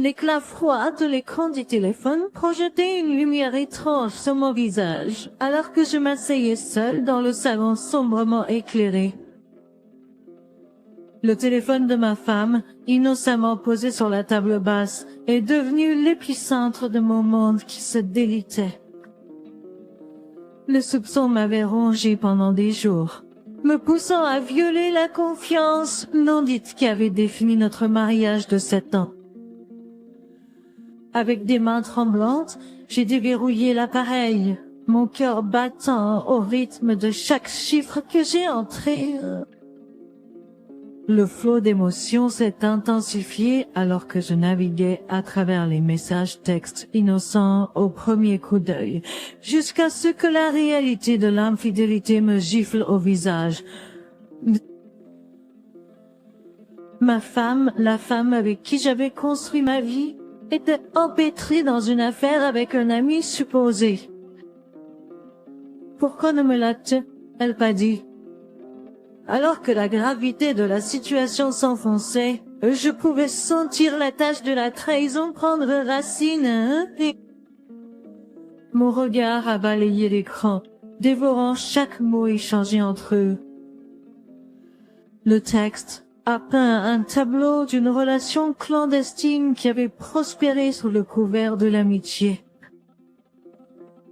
L'éclat froid de l'écran du téléphone projetait une lumière étrange sur mon visage, alors que je m'asseyais seule dans le salon sombrement éclairé. Le téléphone de ma femme, innocemment posé sur la table basse, est devenu l'épicentre de mon monde qui se délitait. Le soupçon m'avait rongé pendant des jours, me poussant à violer la confiance non dite qui avait défini notre mariage de 7 ans. Avec des mains tremblantes, j'ai déverrouillé l'appareil, mon cœur battant au rythme de chaque chiffre que j'ai entré. Le flot d'émotions s'est intensifié alors que je naviguais à travers les messages textes innocents au premier coup d'œil, jusqu'à ce que la réalité de l'infidélité me gifle au visage. Ma femme, la femme avec qui j'avais construit ma vie, était empêtrée dans une affaire avec un ami supposé. Pourquoi ne me l'a-t-elle pas dit? Alors que la gravité de la situation s'enfonçait, je pouvais sentir la tache de la trahison prendre racine, et mon regard a balayé l'écran, dévorant chaque mot échangé entre eux. Le texte a peint un tableau d'une relation clandestine qui avait prospéré sous le couvert de l'amitié.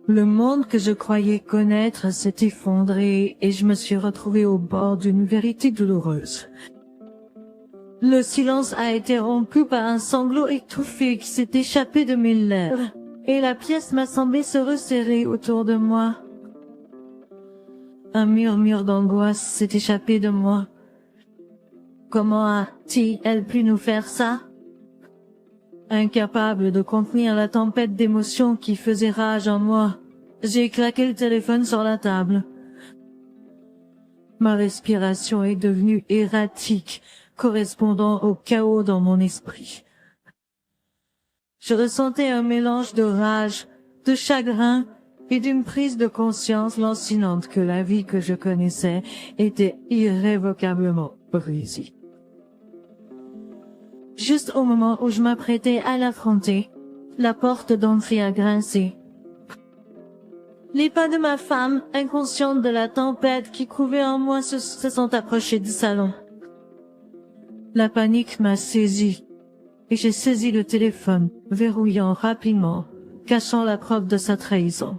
Le monde que je croyais connaître s'est effondré et je me suis retrouvée au bord d'une vérité douloureuse. Le silence a été rompu par un sanglot étouffé qui s'est échappé de mes lèvres, et la pièce m'a semblé se resserrer autour de moi. Un murmure d'angoisse s'est échappé de moi. Comment a-t-elle pu nous faire ça? Incapable de contenir la tempête d'émotions qui faisait rage en moi, j'ai claqué le téléphone sur la table. Ma respiration est devenue erratique, correspondant au chaos dans mon esprit. Je ressentais un mélange de rage, de chagrin et d'une prise de conscience lancinante que la vie que je connaissais était irrévocablement brisée. Juste au moment où je m'apprêtais à l'affronter, la porte d'entrée a grincé. Les pas de ma femme, inconsciente de la tempête qui couvait en moi, se sont approchés du salon. La panique m'a saisi, et j'ai saisi le téléphone, verrouillant rapidement, cachant la preuve de sa trahison.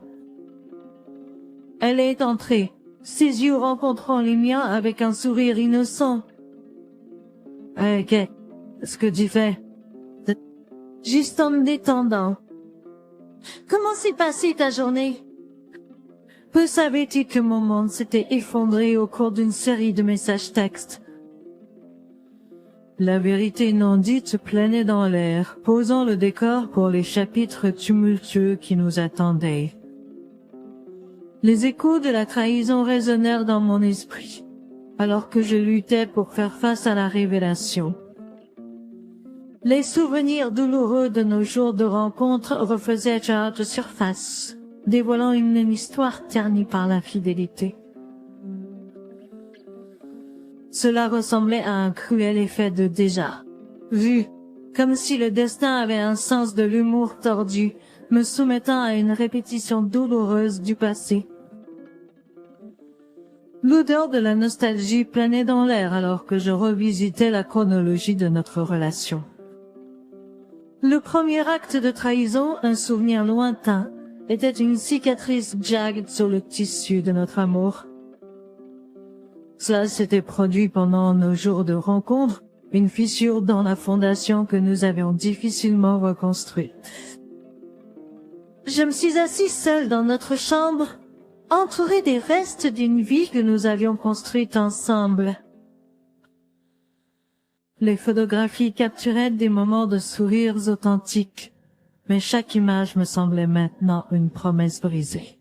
Elle est entrée, ses yeux rencontrant les miens avec un sourire innocent. Qu'est-ce que tu fais? Juste en me détendant. Comment s'est passée ta journée? Peu savait-il que mon monde s'était effondré au cours d'une série de messages textes. La vérité non dite planait dans l'air, posant le décor pour les chapitres tumultueux qui nous attendaient. Les échos de la trahison résonnèrent dans mon esprit, alors que je luttais pour faire face à la révélation. Les souvenirs douloureux de nos jours de rencontre refaisaient charge de surface, dévoilant une histoire ternie par l'infidélité. Cela ressemblait à un cruel effet de déjà vu, comme si le destin avait un sens de l'humour tordu, me soumettant à une répétition douloureuse du passé. L'odeur de la nostalgie planait dans l'air alors que je revisitais la chronologie de notre relation. Le premier acte de trahison, un souvenir lointain, était une cicatrice jagged sur le tissu de notre amour. Cela s'était produit pendant nos jours de rencontre, une fissure dans la fondation que nous avions difficilement reconstruite. Je me suis assise seule dans notre chambre, entourée des restes d'une vie que nous avions construite ensemble. Les photographies capturaient des moments de sourires authentiques, mais chaque image me semblait maintenant une promesse brisée.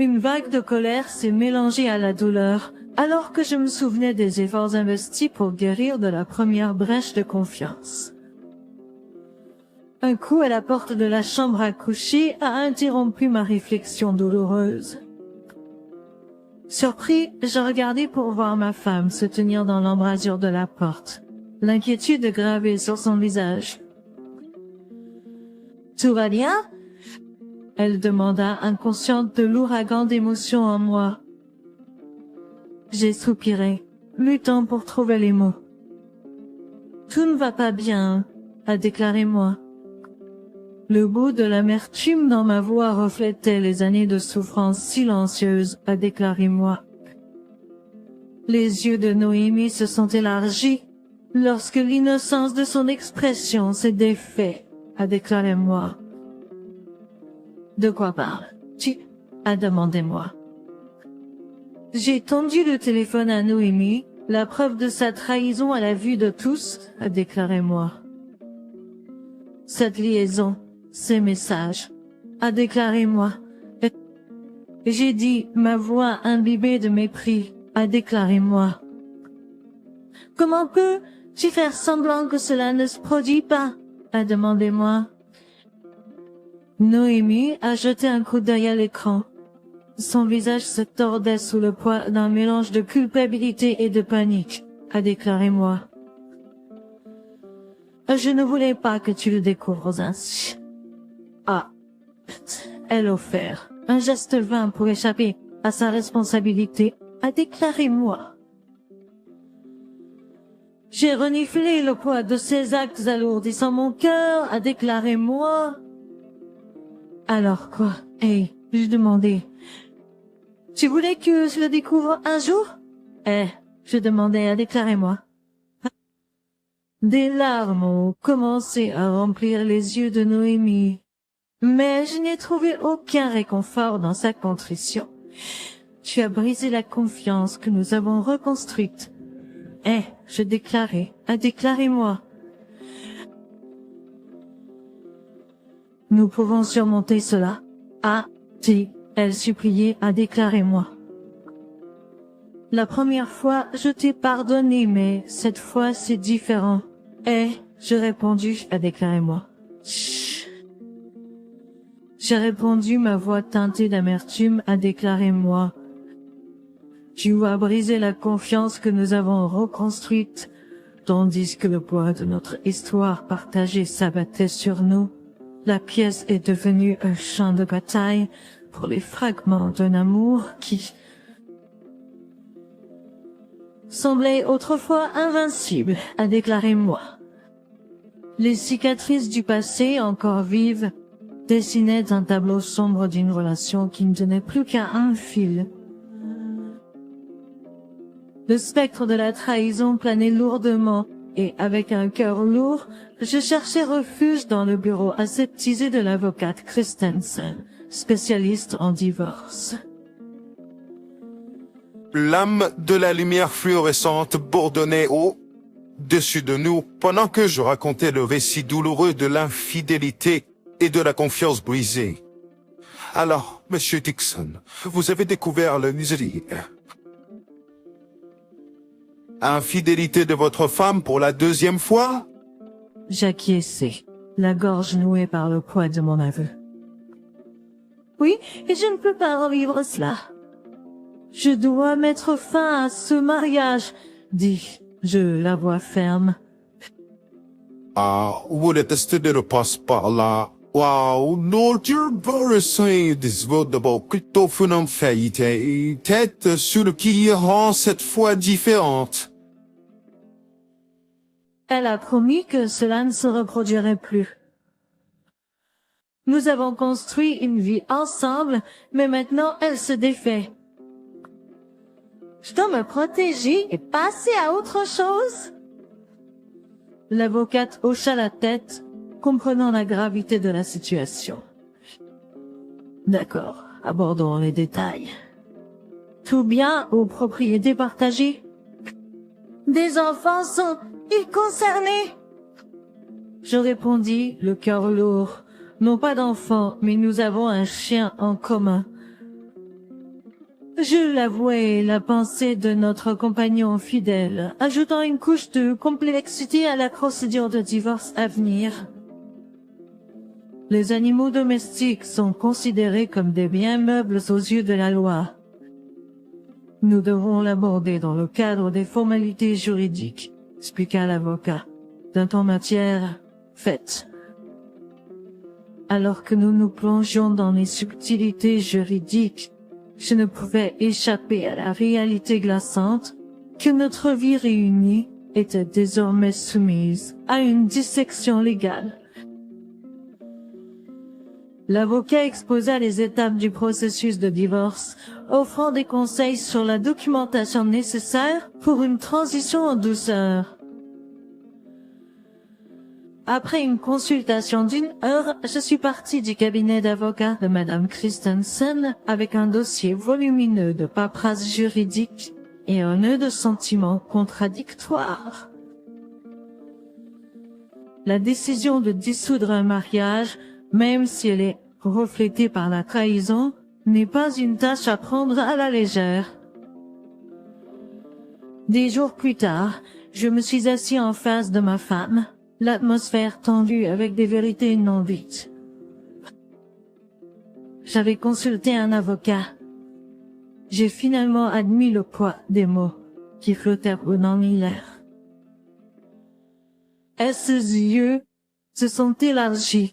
Une vague de colère s'est mélangée à la douleur, alors que je me souvenais des efforts investis pour guérir de la première brèche de confiance. Un coup à la porte de la chambre à coucher a interrompu ma réflexion douloureuse. Surpris, je regardai pour voir ma femme se tenir dans l'embrasure de la porte, l'inquiétude gravée sur son visage. Tout va bien? Elle demanda, inconsciente de l'ouragan d'émotions en moi. J'ai soupiré, luttant pour trouver les mots. Tout ne va pas bien, a déclaré moi. Le bout de l'amertume dans ma voix reflétait les années de souffrance silencieuse, a déclaré moi. Les yeux de Noémie se sont élargis lorsque l'innocence de son expression s'est défaite, a déclaré moi. De quoi parles-tu? A demandé moi. J'ai tendu le téléphone à Noémie, la preuve de sa trahison à la vue de tous, a déclaré moi. Cette liaison, ces messages, a déclaré moi. J'ai dit, ma voix imbibée de mépris, a déclaré moi. Comment peux-tu faire semblant que cela ne se produit pas? A demandé moi. Noémie a jeté un coup d'œil à l'écran. Son visage se tordait sous le poids d'un mélange de culpabilité et de panique, a déclaré moi. Je ne voulais pas que tu le découvres ainsi. Ah, elle offert un geste vain pour échapper à sa responsabilité, a déclaré moi. J'ai reniflé le poids de ses actes alourdissant mon cœur, a déclaré moi. Alors quoi? Hey, j'ai demandé. Tu voulais que je le découvre un jour? Je demandais, a déclaré moi. Des larmes ont commencé à remplir les yeux de Noémie, mais je n'ai trouvé aucun réconfort dans sa contrition. Tu as brisé la confiance que nous avons reconstruite. Je déclarais, a déclaré moi. Nous pouvons surmonter cela. Elle suppliait, a déclaré moi. La première fois, je t'ai pardonné, mais cette fois, c'est différent. J'ai répondu, a déclaré moi. Chut. J'ai répondu, ma voix teintée d'amertume, a déclaré moi. Tu as brisé la confiance que nous avons reconstruite, tandis que le poids de notre histoire partagée s'abattait sur nous. La pièce est devenue un champ de bataille pour les fragments d'un amour qui semblait autrefois invincible, a déclaré moi. Les cicatrices du passé, encore vives, dessinaient un tableau sombre d'une relation qui ne tenait plus qu'à un fil. Le spectre de la trahison planait lourdement, et avec un cœur lourd, je cherchais refuge dans le bureau aseptisé de l'avocate Christensen, spécialiste en divorce. L'âme de la lumière fluorescente bourdonnait au-dessus de nous pendant que je racontais le récit douloureux de l'infidélité et de la confiance brisée. Alors, Monsieur Dixon, vous avez découvert le mystère. Infidélité de votre femme pour la deuxième fois? J'acquiesçai, la gorge nouée par le poids de mon aveu. Oui, et je ne peux pas revivre cela. Je dois mettre fin à ce mariage, dis-je, la voix ferme. Vous détestez de repasse par là. Wow, notre embarrassant disvodable cryptophone faillité, tête sur qui rend cette fois différente. Elle a promis que cela ne se reproduirait plus. Nous avons construit une vie ensemble, mais maintenant elle se défait. Je dois me protéger et passer à autre chose? L'avocate hocha la tête, comprenant la gravité de la situation. D'accord, abordons les détails. Tout bien aux propriétés partagées? Des enfants sont-ils concernés? Je répondis, le cœur lourd. Non pas d'enfants, mais nous avons un chien en commun. Je l'avouai, la pensée de notre compagnon fidèle, ajoutant une couche de complexité à la procédure de divorce à venir. Les animaux domestiques sont considérés comme des biens meubles aux yeux de la loi. Nous devons l'aborder dans le cadre des formalités juridiques, expliqua l'avocat, d'un ton matière faite. Alors que nous nous plongions dans les subtilités juridiques, je ne pouvais échapper à la réalité glaçante que notre vie réunie était désormais soumise à une dissection légale. L'avocat exposa les étapes du processus de divorce, offrant des conseils sur la documentation nécessaire pour une transition en douceur. Après une consultation d'1 heure, je suis partie du cabinet d'avocat de Madame Christensen avec un dossier volumineux de paperasse juridique et un nœud de sentiments contradictoires. La décision de dissoudre un mariage, même si elle est reflétée par la trahison, n'est pas une tâche à prendre à la légère. Des jours plus tard, je me suis assis en face de ma femme, l'atmosphère tendue avec des vérités non dites. J'avais consulté un avocat. J'ai finalement admis le poids des mots qui flottèrent dans l'air. Et ses yeux se sont élargis,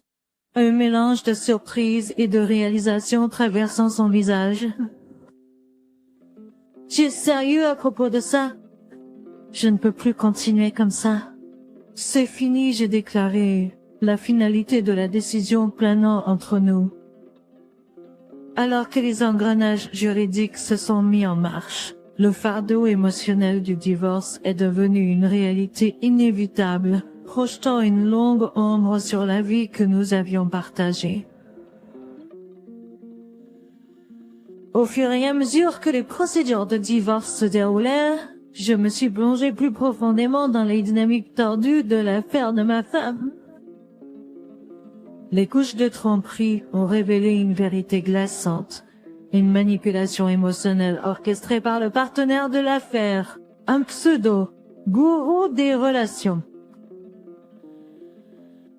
un mélange de surprise et de réalisation traversant son visage. J'ai sérieux à propos de ça. Je ne peux plus continuer comme ça. C'est fini, j'ai déclaré, la finalité de la décision planant entre nous. Alors que les engrenages juridiques se sont mis en marche, le fardeau émotionnel du divorce est devenu une réalité inévitable, projetant une longue ombre sur la vie que nous avions partagée. Au fur et à mesure que les procédures de divorce se déroulèrent, je me suis plongé plus profondément dans les dynamiques tordues de l'affaire de ma femme. Les couches de tromperie ont révélé une vérité glaçante, une manipulation émotionnelle orchestrée par le partenaire de l'affaire, un pseudo-gourou des relations.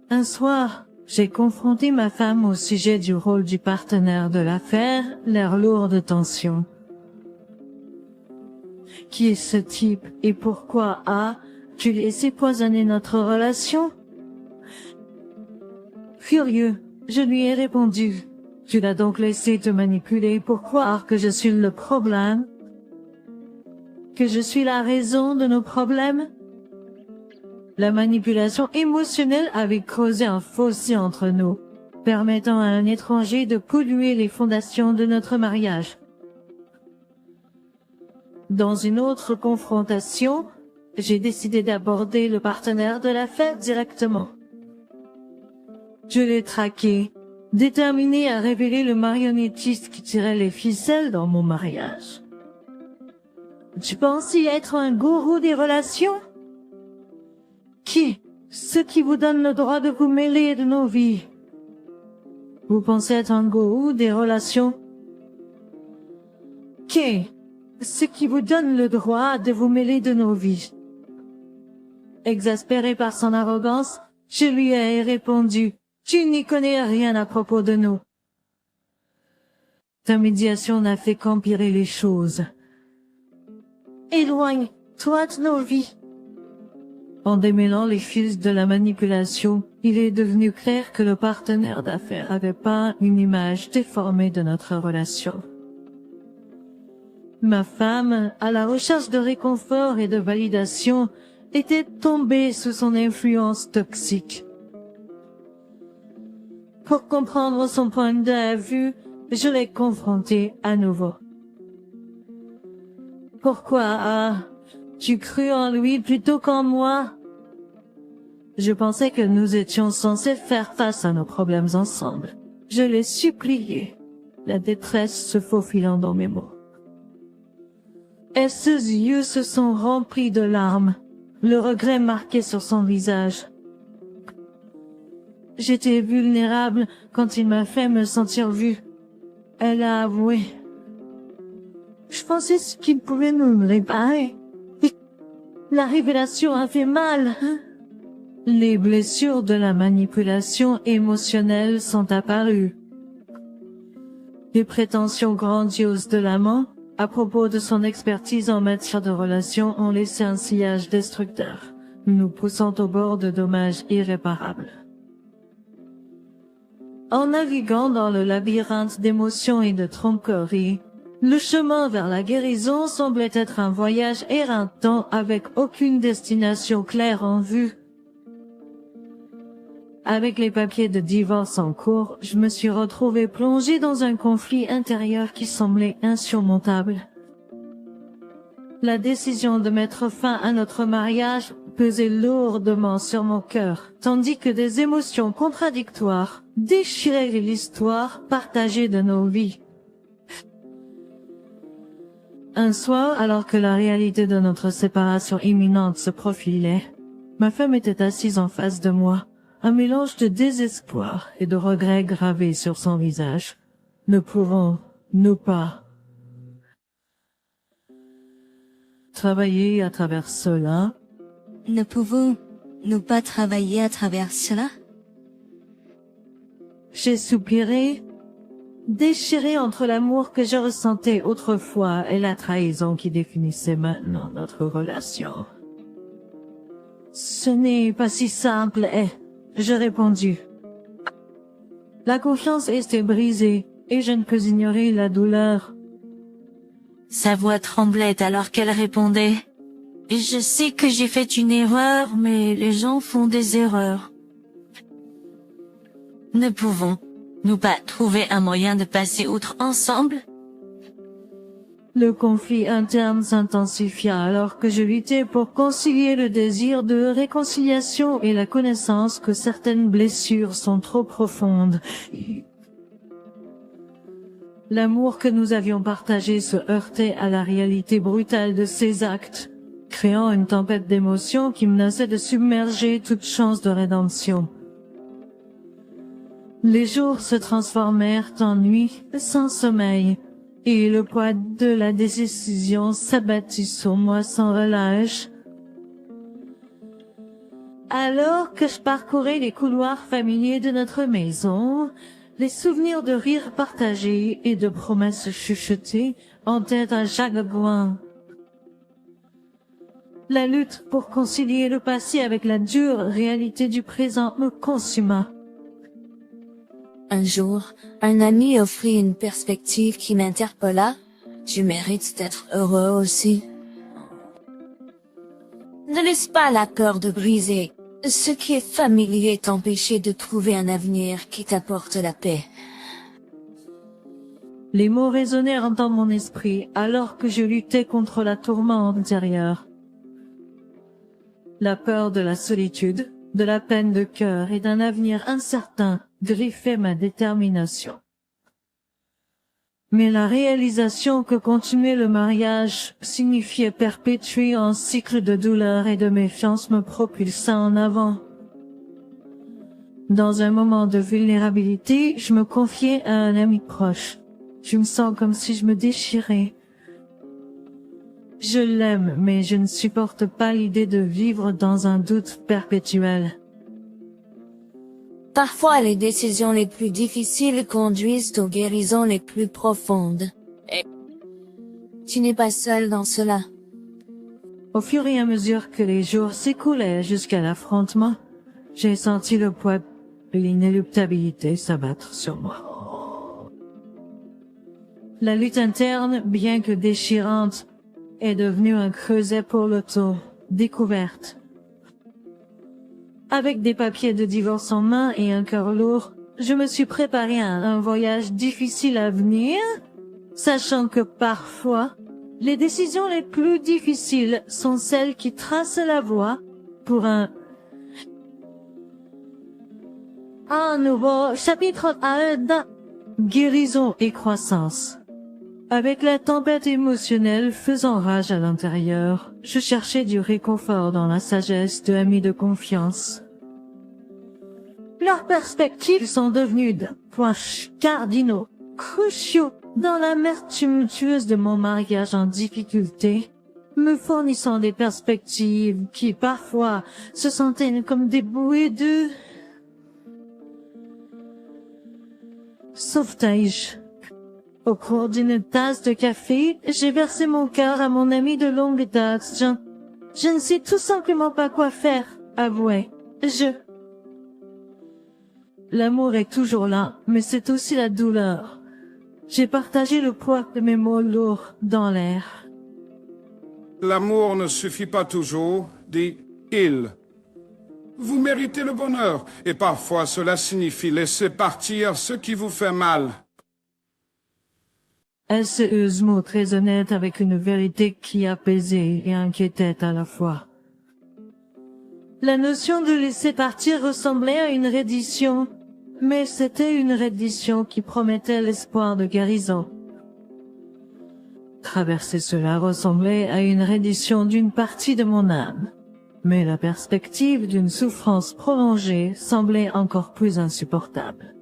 Un soir, j'ai confronté ma femme au sujet du rôle du partenaire de l'affaire, l'air lourd de tension. Qui est ce type et pourquoi as-tu laissé poisonner notre relation? Furieux, je lui ai répondu. Tu l'as donc laissé te manipuler pour croire que je suis le problème? Que je suis la raison de nos problèmes? La manipulation émotionnelle avait creusé un fossé entre nous, permettant à un étranger de polluer les fondations de notre mariage. Dans une autre confrontation, j'ai décidé d'aborder le partenaire de l'affaire directement. Je l'ai traqué, déterminé à révéler le marionnettiste qui tirait les ficelles dans mon mariage. Tu penses y être un gourou des relations? Qui? Ceux qui vous donnent le droit de vous mêler de nos vies. Vous pensez être un gourou des relations? Qui? Ceux qui vous donnent le droit de vous mêler de nos vies. Exaspéré par son arrogance, je lui ai répondu, tu n'y connais rien à propos de nous. Ta médiation n'a fait qu'empirer les choses. Éloigne-toi de nos vies. En démêlant les fils de la manipulation, il est devenu clair que le partenaire d'affaires avait pas une image déformée de notre relation. Ma femme, à la recherche de réconfort et de validation, était tombée sous son influence toxique. Pour comprendre son point de vue, je l'ai confronté à nouveau. Pourquoi as-tu cru en lui plutôt qu'en moi? Je pensais que nous étions censés faire face à nos problèmes ensemble. Je l'ai supplié, la détresse se faufilant dans mes mots. Et ses yeux se sont remplis de larmes, le regret marqué sur son visage. J'étais vulnérable quand il m'a fait me sentir vue. Elle a avoué. Je pensais ce qu'il pouvait nous réparer. La révélation a fait mal. Les blessures de la manipulation émotionnelle sont apparues. Les prétentions grandioses de l'amant, à propos de son expertise en matière de relations, ont laissé un sillage destructeur. nous poussant au bord de dommages irréparables. En naviguant dans le labyrinthe d'émotions et de tromperies, le chemin vers la guérison semblait être un voyage éreintant avec aucune destination claire en vue. Avec les papiers de divorce en cours, je me suis retrouvée plongée dans un conflit intérieur qui semblait insurmontable. La décision de mettre fin à notre mariage pesait lourdement sur mon cœur, tandis que des émotions contradictoires déchiraient l'histoire partagée de nos vies. Un soir, alors que la réalité de notre séparation imminente se profilait, ma femme était assise en face de moi, un mélange de désespoir et de regret gravé sur son visage. Ne pouvons-nous pas travailler à travers cela? Ne pouvons-nous pas travailler à travers cela? J'ai soupiré, déchiré entre l'amour que je ressentais autrefois et la trahison qui définissait maintenant notre relation. Ce n'est pas si simple, j'ai répondu. La confiance était brisée et je ne peux ignorer la douleur. Sa voix tremblait alors qu'elle répondait. Je sais que j'ai fait une erreur, mais les gens font des erreurs. Ne pouvons-nous pas trouver un moyen de passer outre ensemble? Le conflit interne s'intensifia alors que je luttais pour concilier le désir de réconciliation et la connaissance que certaines blessures sont trop profondes. L'amour que nous avions partagé se heurtait à la réalité brutale de ses actes, créant une tempête d'émotions qui menaçait de submerger toute chance de rédemption. Les jours se transformèrent en nuits sans sommeil, et le poids de la décision s'abattit sur moi sans relâche. Alors que je parcourais les couloirs familiers de notre maison, les souvenirs de rires partagés et de promesses chuchotées hantaient à chaque coin. La lutte pour concilier le passé avec la dure réalité du présent me consuma. Un jour, un ami offrit une perspective qui m'interpella. Tu mérites d'être heureux aussi. Ne laisse pas la corde brisée. Ce qui est familier t'empêcher de trouver un avenir qui t'apporte la paix. Les mots résonnèrent dans mon esprit alors que je luttais contre la tourmente intérieure. La peur de la solitude, de la peine de cœur et d'un avenir incertain griffait ma détermination. Mais la réalisation que continuer le mariage signifiait perpétuer un cycle de douleur et de méfiance me propulsa en avant. Dans un moment de vulnérabilité, je me confiai à un ami proche. Je me sens comme si je me déchirais. Je l'aime, mais je ne supporte pas l'idée de vivre dans un doute perpétuel. Parfois les décisions les plus difficiles conduisent aux guérisons les plus profondes. Et tu n'es pas seul dans cela. Au fur et à mesure que les jours s'écoulaient jusqu'à l'affrontement, j'ai senti le poids de l'inéluctabilité s'abattre sur moi. La lutte interne, bien que déchirante, est devenue un creuset pour l'auto-découverte. Avec des papiers de divorce en main et un cœur lourd, je me suis préparé à un voyage difficile à venir, sachant que parfois, les décisions les plus difficiles sont celles qui tracent la voie pour un nouveau chapitre à guérison et croissance. Avec la tempête émotionnelle faisant rage à l'intérieur, je cherchais du réconfort dans la sagesse de amis de confiance. Leurs perspectives sont devenues de points cardinaux, cruciaux dans l'amertume tueuse de mon mariage en difficulté, me fournissant des perspectives qui parfois se sentaient comme des bouées de sauvetage. Au cours d'une tasse de café, j'ai versé mon cœur à mon ami de longue date. Je ne sais tout simplement pas quoi faire, avouez. L'amour est toujours là, mais c'est aussi la douleur. J'ai partagé le poids de mes mots lourds dans l'air. L'amour ne suffit pas toujours, dit il. Vous méritez le bonheur, et parfois cela signifie laisser partir ce qui vous fait mal. Elle se use mots très honnêtes avec une vérité qui apaisait et inquiétait à la fois. La notion de laisser partir ressemblait à une reddition, mais c'était une reddition qui promettait l'espoir de guérison. Traverser cela ressemblait à une reddition d'une partie de mon âme, mais la perspective d'une souffrance prolongée semblait encore plus insupportable.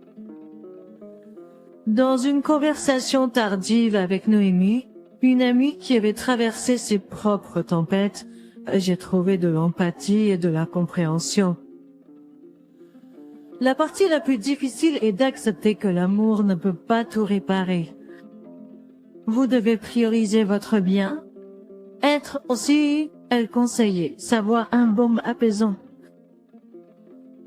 Dans une conversation tardive avec Noémie, une amie qui avait traversé ses propres tempêtes, j'ai trouvé de l'empathie et de la compréhension. La partie la plus difficile est d'accepter que l'amour ne peut pas tout réparer. Vous devez prioriser votre bien. Être aussi, elle conseillait, sa voix un baume apaisant.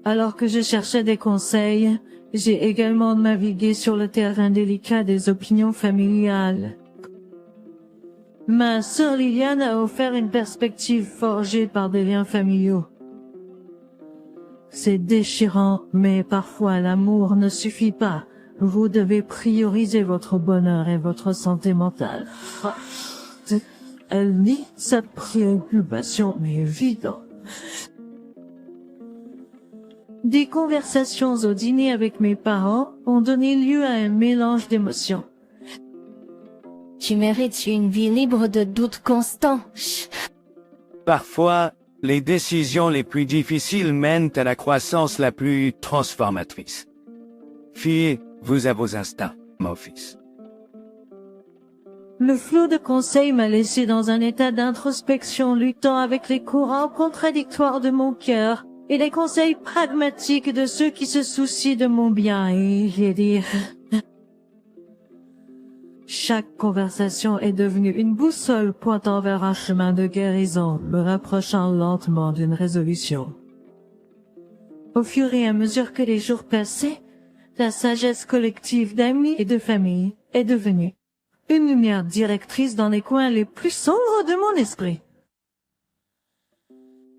Alors que je cherchais des conseils, j'ai également navigué sur le terrain délicat des opinions familiales. Ma sœur Liliane a offert une perspective forgée par des liens familiaux. C'est déchirant, mais parfois l'amour ne suffit pas. Vous devez prioriser votre bonheur et votre santé mentale. Elle nie sa préoccupation, mais évident. Des conversations au dîner avec mes parents ont donné lieu à un mélange d'émotions. Tu mérites une vie libre de doutes constants. Parfois, les décisions les plus difficiles mènent à la croissance la plus transformatrice. Fiez-vous à vos instincts, mon fils. Le flot de conseils m'a laissé dans un état d'introspection luttant avec les courants contradictoires de mon cœur et les conseils pragmatiques de ceux qui se soucient de mon bien et j'ai dit... Chaque conversation est devenue une boussole pointant vers un chemin de guérison, me rapprochant lentement d'une résolution. Au fur et à mesure que les jours passaient, la sagesse collective d'amis et de famille est devenue une lumière directrice dans les coins les plus sombres de mon esprit.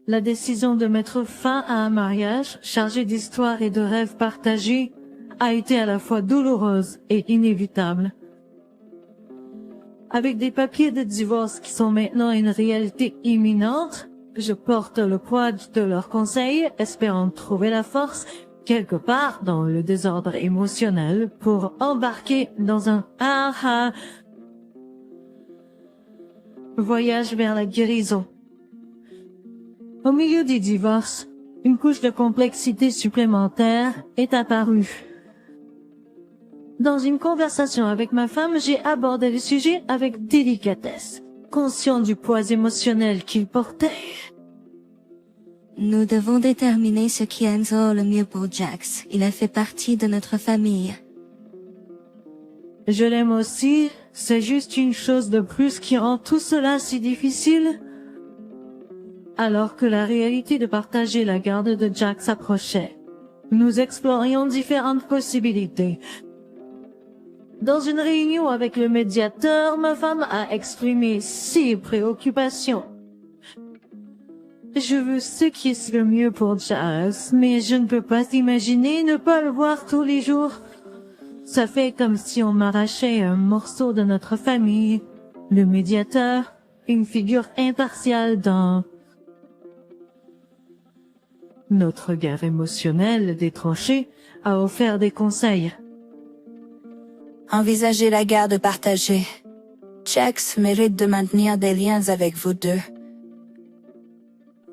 La décision de mettre fin à un mariage chargé d'histoires et de rêves partagés a été à la fois douloureuse et inévitable. Avec des papiers de divorce qui sont maintenant une réalité imminente, je porte le poids de leurs conseils, espérant trouver la force, quelque part dans le désordre émotionnel, pour embarquer dans un voyage vers la guérison. Au milieu des divorces, une couche de complexité supplémentaire est apparue. Dans une conversation avec ma femme, j'ai abordé le sujet avec délicatesse, conscient du poids émotionnel qu'il portait. Nous devons déterminer ce qui est le mieux pour Jax. Il a fait partie de notre famille. Je l'aime aussi, c'est juste une chose de plus qui rend tout cela si difficile. Alors que la réalité de partager la garde de Jax approchait, nous explorions différentes possibilités. Dans une réunion avec le médiateur, ma femme a exprimé ses préoccupations. Je veux ce qui est le mieux pour Jax, mais je ne peux pas imaginer ne pas le voir tous les jours. Ça fait comme si on m'arrachait un morceau de notre famille. Le médiateur, une figure impartiale dans notre guerre émotionnelle détranchée, a offert des conseils. Envisagez la garde partagée. Jax mérite de maintenir des liens avec vous deux.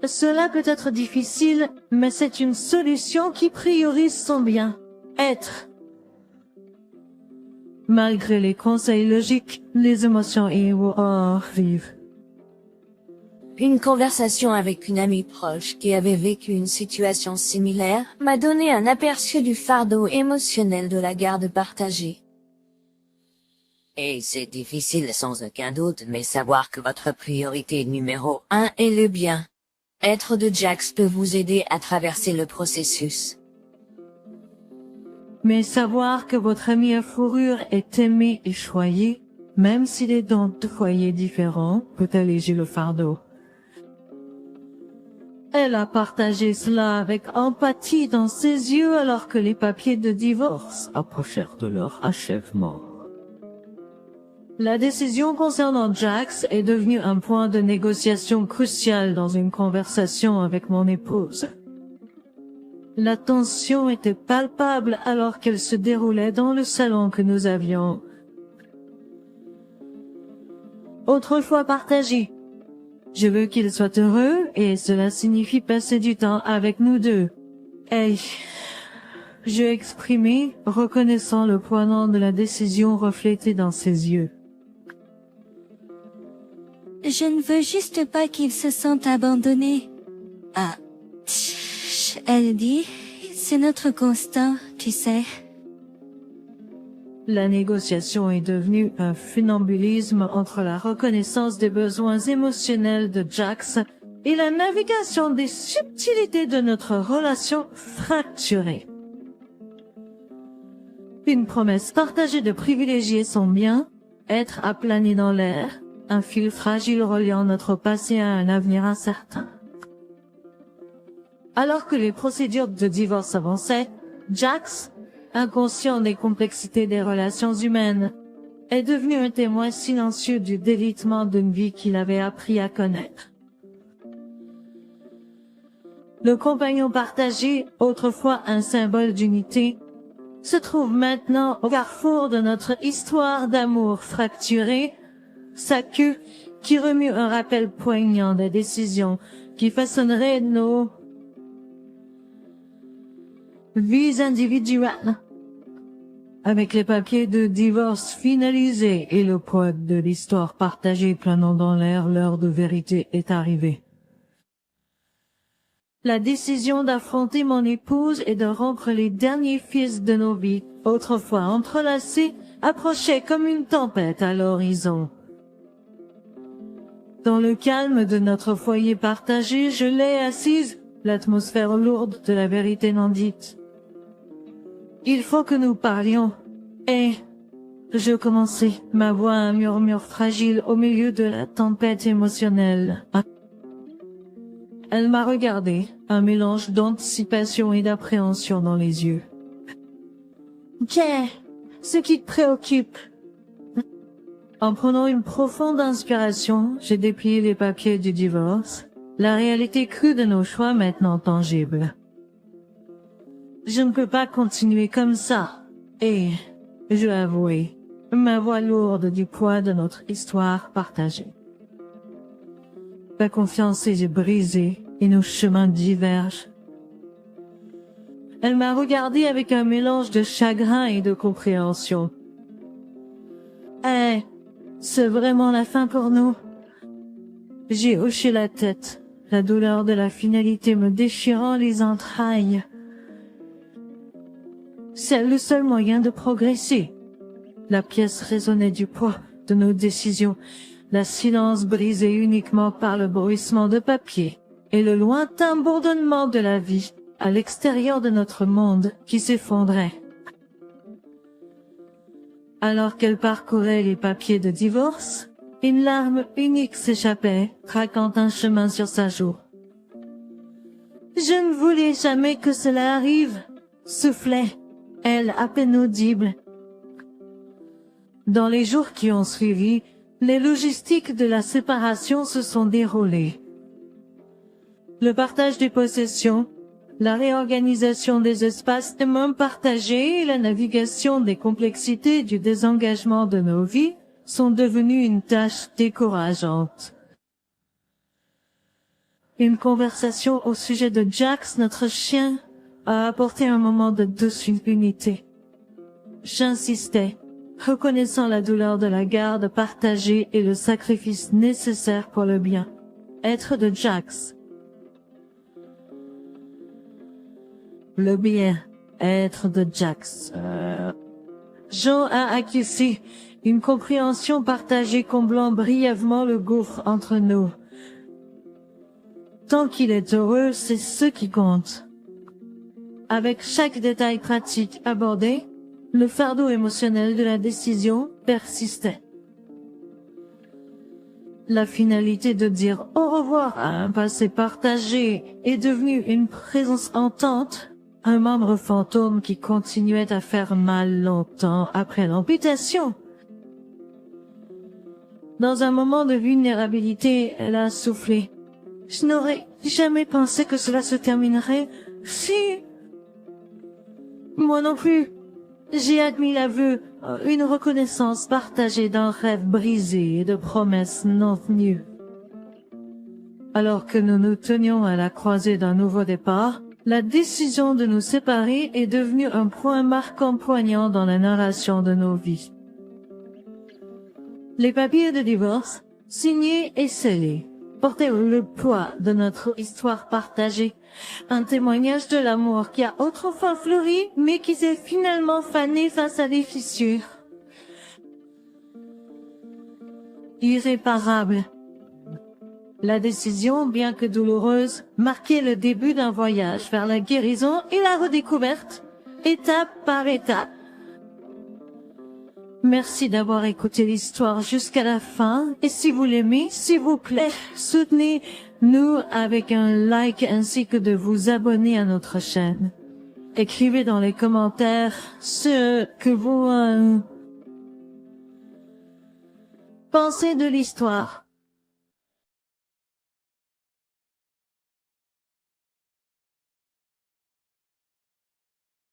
Cela peut être difficile, mais c'est une solution qui priorise son bien-être. Malgré les conseils logiques, les émotions vivent. Une conversation avec une amie proche qui avait vécu une situation similaire m'a donné un aperçu du fardeau émotionnel de la garde partagée. Et c'est difficile sans aucun doute, mais savoir que votre priorité numéro 1 est le bien. Être de Jax peut vous aider à traverser le processus. Mais savoir que votre ami à fourrure est aimé et choyé, même s'il est dans deux foyers différents, peut alléger le fardeau. Elle a partagé cela avec empathie dans ses yeux alors que les papiers de divorce approchèrent de leur achèvement. La décision concernant Jax est devenue un point de négociation crucial dans une conversation avec mon épouse. La tension était palpable alors qu'elle se déroulait dans le salon que nous avions autrefois partagé. Je veux qu'il soit heureux et cela signifie passer du temps avec nous deux. Et je exprimais, reconnaissant le poids de la décision reflétée dans ses yeux. Je ne veux juste pas qu'il se sente abandonné. Ah, elle dit, c'est notre constant, tu sais. La négociation est devenue un funambulisme entre la reconnaissance des besoins émotionnels de Jax et la navigation des subtilités de notre relation fracturée. Une promesse partagée de privilégier son bien, être aplani dans l'air, un fil fragile reliant notre passé à un avenir incertain. Alors que les procédures de divorce avançaient, Jax, inconscient des complexités des relations humaines, est devenu un témoin silencieux du délitement d'une vie qu'il avait appris à connaître. Le compagnon partagé, autrefois un symbole d'unité, se trouve maintenant au carrefour de notre histoire d'amour fracturée, sa queue qui remue un rappel poignant des décisions qui façonneraient nos vies individuelles. Avec les papiers de divorce finalisés et le poids de l'histoire partagée planant dans l'air, l'heure de vérité est arrivée. La décision d'affronter mon épouse et de rompre les derniers fils de nos vies, autrefois entrelacés, approchait comme une tempête à l'horizon. Dans le calme de notre foyer partagé, je l'ai assise, l'atmosphère lourde de la vérité non dite. Il faut que nous parlions. Et je commençais, ma voix un murmure fragile au milieu de la tempête émotionnelle. Elle m'a regardé, un mélange d'anticipation et d'appréhension dans les yeux. Qu'est ce qui te préoccupe? En prenant une profonde inspiration, j'ai déplié les papiers du divorce, la réalité crue de nos choix maintenant tangible. Je ne peux pas continuer comme ça. Et, je avouai, ma voix lourde du poids de notre histoire partagée. La confiance est brisée et nos chemins divergent. Elle m'a regardé avec un mélange de chagrin et de compréhension. C'est vraiment la fin pour nous. J'ai hoché la tête, la douleur de la finalité me déchirant les entrailles. C'est le seul moyen de progresser. La pièce résonnait du poids de nos décisions, la silence brisé uniquement par le bruissement de papier et le lointain bourdonnement de la vie à l'extérieur de notre monde qui s'effondrait. Alors qu'elle parcourait les papiers de divorce, une larme unique s'échappait, traquant un chemin sur sa joue. Je ne voulais jamais que cela arrive, soufflait elle à peine audible. Dans les jours qui ont suivi, les logistiques de la séparation se sont déroulées. Le partage des possessions, la réorganisation des espaces communs partagés et la navigation des complexités du désengagement de nos vies sont devenues une tâche décourageante. Une conversation au sujet de Jax, notre chien, a apporté un moment de douce impunité. J'insistais, reconnaissant la douleur de la garde partagée et le sacrifice nécessaire pour le bien. Être de Jax. Le bien, être de Jax. Jean a acquiescé, une compréhension partagée comblant brièvement le gouffre entre nous. Tant qu'il est heureux, c'est ce qui compte. Avec chaque détail pratique abordé, le fardeau émotionnel de la décision persistait. La finalité de dire au revoir à un passé partagé est devenue une présence hantante, un membre fantôme qui continuait à faire mal longtemps après l'amputation. Dans un moment de vulnérabilité, elle a soufflé. Je n'aurais jamais pensé que cela se terminerait si... Moi non plus. J'ai admis l'aveu, une reconnaissance partagée d'un rêve brisé et de promesses non tenues. Alors que nous nous tenions à la croisée d'un nouveau départ, la décision de nous séparer est devenue un point marquant poignant dans la narration de nos vies. Les papiers de divorce, signés et scellés, portaient le poids de notre histoire partagée, un témoignage de l'amour qui a autrefois fleuri, mais qui s'est finalement fané face à des fissures. Irréparable. La décision, bien que douloureuse, marquait le début d'un voyage vers la guérison et la redécouverte, étape par étape. Merci d'avoir écouté l'histoire jusqu'à la fin, et si vous l'aimez, s'il vous plaît, soutenez-nous avec un like ainsi que de vous abonner à notre chaîne. Écrivez dans les commentaires ce que vous pensez de l'histoire.